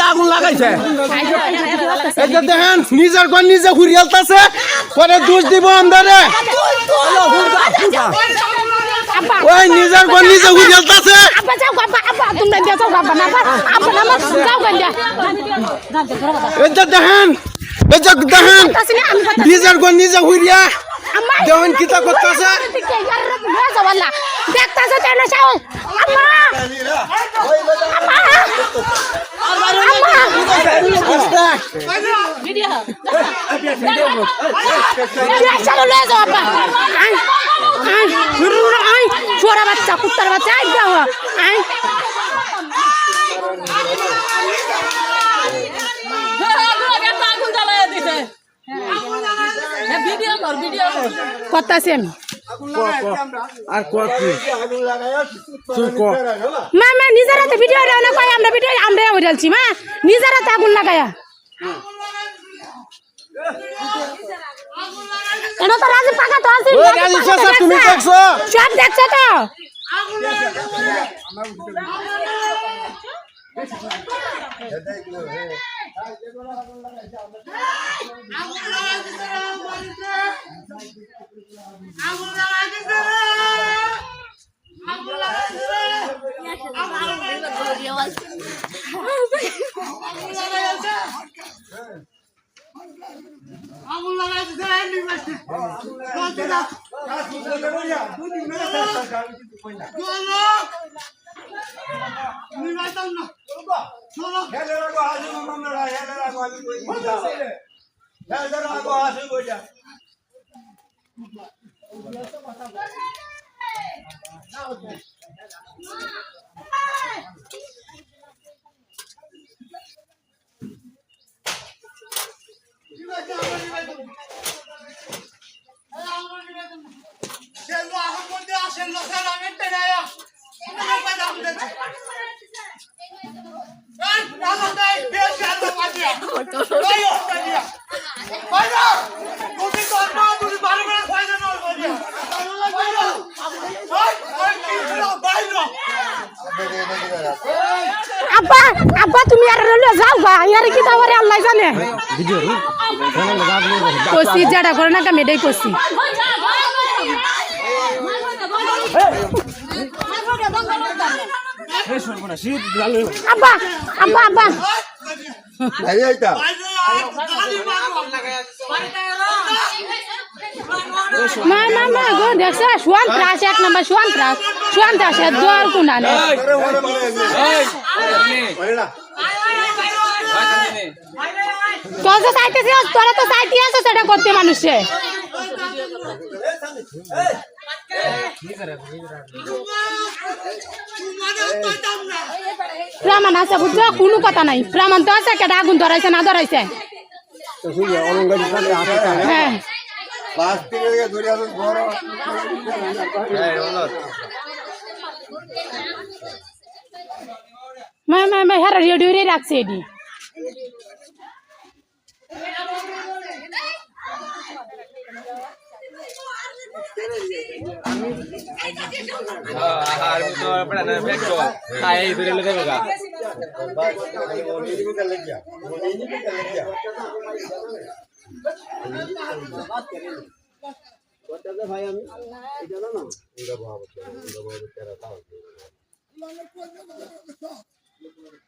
আগুন লাগাইছে দেখেন নিজের ঘর নিজে ঘুরিয়ালতাছে পরে দোষ দিব আমাদের ওই নিজের ঘর নিজে ঘুরিয়ালতাছে দেখেন দেখেন নিজের ঘর নিজে ঘুরিয়া দেখেন কিতা করতেছে দেখতেছে छोरा बच्चा कुत्तर बच्चा করতেছেন মা নিজের হাতে ভিডিও আমরা ভিডিও আমরা উঠালছি মা নিজের হাতে আগুন লাগায়া এটা তো রাজি পাকা তো আছে তুমি দেখছো সব দেখছো তো আব্বা আব্বা তুমি আর রইলে যাও গা ইয়ার কি তাওরে আল্লাহ জানে ভিডিও কোসি জাডা করে না কাম এটাই কোসি আব্বা আব্বা আব্বা এই এইটা মা গো দেখছ সোয়ান ত্রাস এক নাম্বার সোয়ান ত্রাস দোয়ার কোনানে তোরা তো চাইতেছিস তোরা তো চাইতে আছো সেটা করতে মানুষে প্রমাণ আছে বুঝছো কোনো কথা নাই প্রমাণ তো আছে কেটা আগুন ধরাইছে না ধরাইছে হ্যাঁ মা হ্যাঁ রেডিও রাখছে এটি ভাই আমি